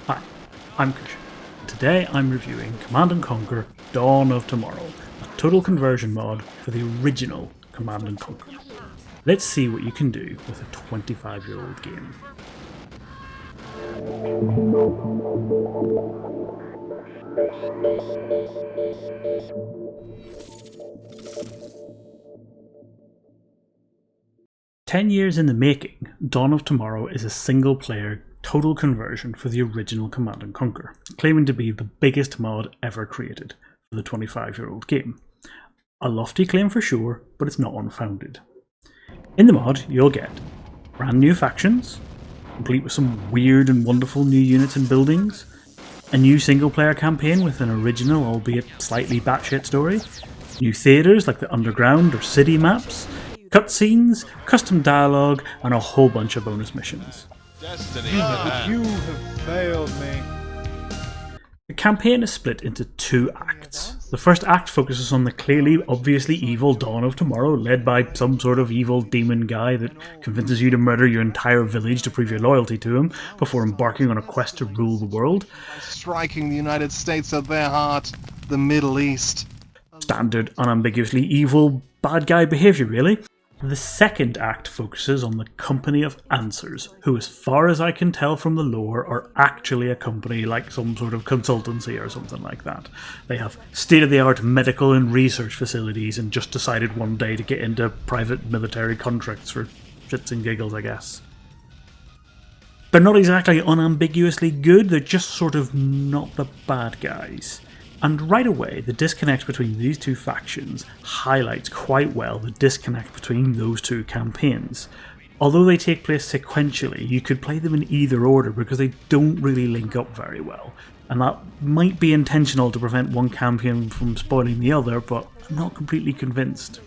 Hi, I'm Kushan. Today I'm reviewing Command & Conquer Dawn of Tomorrow, a total conversion mod for the original Command & Conquer. Let's see what you can do with a 25-year-old game. "10 years in the making, Dawn of Tomorrow is a single-player total conversion for the original Command & Conquer, claiming to be the biggest mod ever created for the 25-year-old game. A lofty claim for sure, but it's not unfounded. In the mod, you'll get brand new factions, complete with some weird and wonderful new units and buildings, a new single-player campaign with an original, albeit slightly batshit story, new theatres like the underground or city maps, cutscenes, custom dialogue, and a whole bunch of bonus missions. Destiny. You have failed me. The campaign is split into two acts. The first act focuses on the clearly, obviously evil Dawn of Tomorrow, led by some sort of evil demon guy that convinces you to murder your entire village to prove your loyalty to him before embarking on a quest to rule the world. Striking the United States at their heart, the Middle East. Standard, unambiguously evil, bad guy behaviour, really. The second act focuses on the Company of Answers, who, as far as I can tell from the lore, are actually a company like some sort of consultancy or something like that. They have state-of-the-art medical and research facilities and just decided one day to get into private military contracts for shits and giggles, I guess. They're not exactly unambiguously good, they're just sort of not the bad guys. And right away, the disconnect between these two factions highlights quite well the disconnect between those two campaigns. Although they take place sequentially, you could play them in either order because they don't really link up very well. And that might be intentional to prevent one campaign from spoiling the other, but I'm not completely convinced.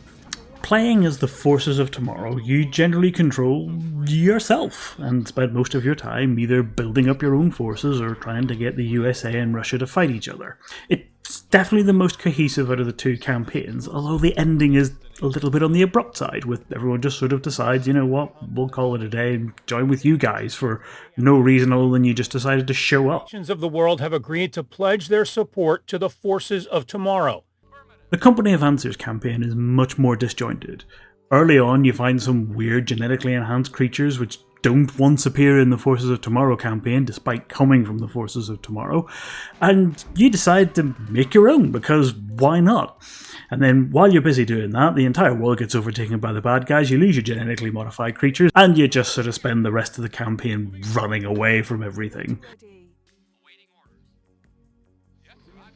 Playing as the Forces of Tomorrow, you generally control yourself and spend most of your time either building up your own forces or trying to get the USA and Russia to fight each other. It's definitely the most cohesive out of the two campaigns, although the ending is a little bit on the abrupt side, with everyone just sort of decides, you know what, we'll call it a day and join with you guys for no reason other than you just decided to show up. Nations of the world have agreed to pledge their support to the Forces of Tomorrow. The Company of Answers campaign is much more disjointed. Early on, you find some weird genetically enhanced creatures which don't once appear in the Forces of Tomorrow campaign, despite coming from the Forces of Tomorrow, and you decide to make your own, because why not? And then, while you're busy doing that, the entire world gets overtaken by the bad guys, you lose your genetically modified creatures, and you just sort of spend the rest of the campaign running away from everything.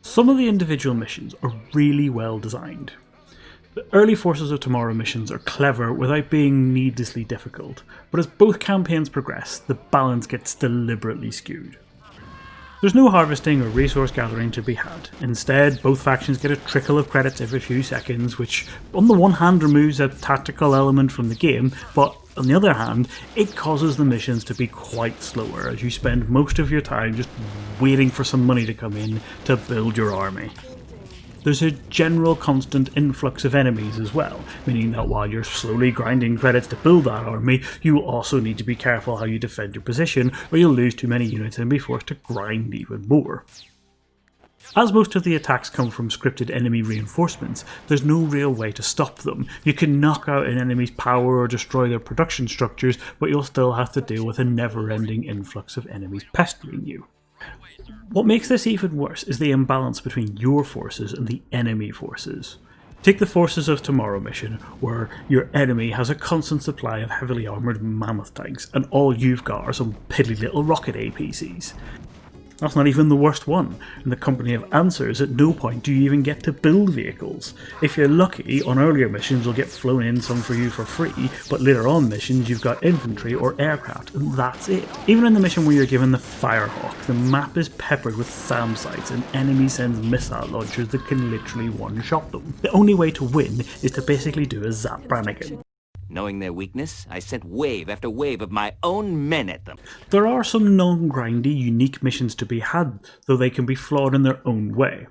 Some of the individual missions are really well designed. The early Forces of Tomorrow missions are clever without being needlessly difficult, but as both campaigns progress, the balance gets deliberately skewed. There's no harvesting or resource gathering to be had. Instead, both factions get a trickle of credits every few seconds, which on the one hand removes a tactical element from the game, but on the other hand, it causes the missions to be quite slower as you spend most of your time just waiting for some money to come in to build your army. There's a general constant influx of enemies as well, meaning that while you're slowly grinding credits to build that army, you also need to be careful how you defend your position, or you'll lose too many units and be forced to grind even more. As most of the attacks come from scripted enemy reinforcements, there's no real way to stop them. You can knock out an enemy's power or destroy their production structures, but you'll still have to deal with a never-ending influx of enemies pestering you. What makes this even worse is the imbalance between your forces and the enemy forces. Take the Forces of Tomorrow mission, where your enemy has a constant supply of heavily armoured mammoth tanks, and all you've got are some piddly little rocket APCs. That's not even the worst one. In the Company of Answers, at no point do you even get to build vehicles. If you're lucky, on earlier missions you'll get flown in some for you for free, but later on missions you've got infantry or aircraft, and that's it. Even in the mission where you're given the Firehawk, the map is peppered with SAM sites and enemy sends missile launchers that can literally one-shot them. The only way to win is to basically do a Zap Brannigan. Knowing their weakness, I sent wave after wave of my own men at them. There are some non-grindy, unique missions to be had, though they can be flawed in their own way.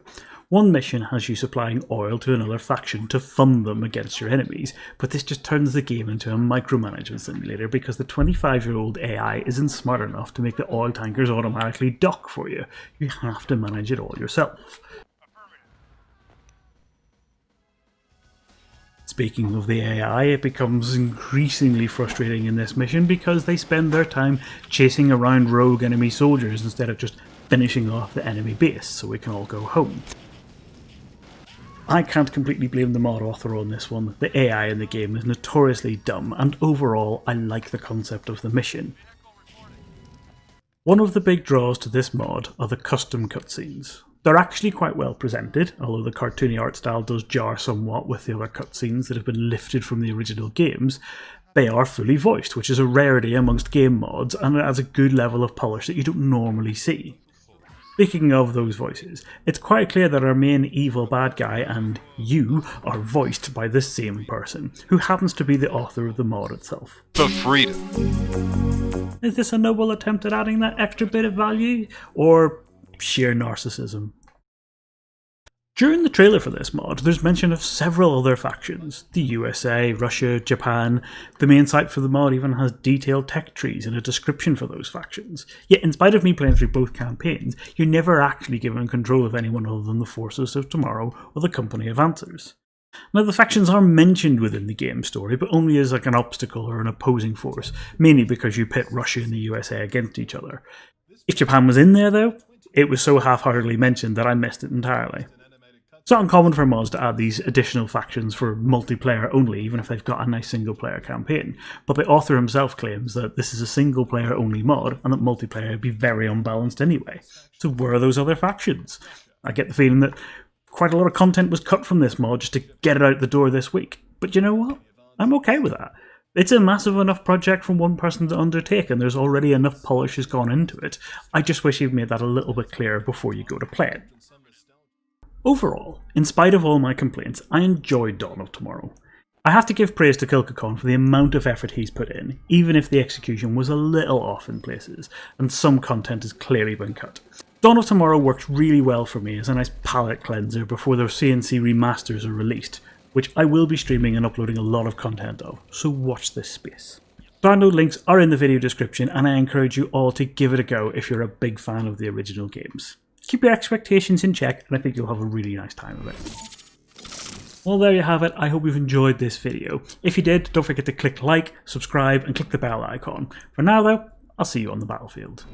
One mission has you supplying oil to another faction to fund them against your enemies, but this just turns the game into a micromanagement simulator because the 25-year-old AI isn't smart enough to make the oil tankers automatically dock for you. You have to manage it all yourself. Speaking of the AI, it becomes increasingly frustrating in this mission because they spend their time chasing around rogue enemy soldiers instead of just finishing off the enemy base so we can all go home. I can't completely blame the mod author on this one. The AI in the game is notoriously dumb, and overall I like the concept of the mission. One of the big draws to this mod are the custom cutscenes. They're actually quite well presented, although the cartoony art style does jar somewhat with the other cutscenes that have been lifted from the original games. They are fully voiced, which is a rarity amongst game mods, and it adds a good level of polish that you don't normally see. Speaking of those voices, it's quite clear that our main evil bad guy and you are voiced by the same person, who happens to be the author of the mod itself. The freedom. Is this a noble attempt at adding that extra bit of value, or sheer narcissism? During the trailer for this mod, there's mention of several other factions. The USA, Russia, Japan. The main site for the mod even has detailed tech trees and a description for those factions. Yet in spite of me playing through both campaigns, you're never actually given control of anyone other than the forces of tomorrow or the Company of Answers. Now the factions are mentioned within the game story, but only as like an obstacle or an opposing force, mainly because you pit Russia and the USA against each other. If Japan was in there though, it was so half-heartedly mentioned that I missed it entirely. It's not uncommon for mods to add these additional factions for multiplayer only, even if they've got a nice single-player campaign, but the author himself claims that this is a single-player only mod, and that multiplayer would be very unbalanced anyway. So where are those other factions? I get the feeling that quite a lot of content was cut from this mod just to get it out the door this week, but you know what? I'm okay with that. It's a massive enough project from one person to undertake, and there's already enough polish has gone into it. I just wish you'd made that a little bit clearer before you go to play it. Overall, in spite of all my complaints, I enjoyed Dawn of Tomorrow. I have to give praise to Kushan for the amount of effort he's put in, even if the execution was a little off in places, and some content has clearly been cut. Dawn of Tomorrow works really well for me as a nice palette cleanser before their CNC remasters are released, which I will be streaming and uploading a lot of content of, so watch this space. Download links are in the video description, and I encourage you all to give it a go if you're a big fan of the original games. Keep your expectations in check, and I think you'll have a really nice time of it. Well, there you have it. I hope you've enjoyed this video. If you did, don't forget to click like, subscribe, and click the bell icon. For now though, I'll see you on the battlefield.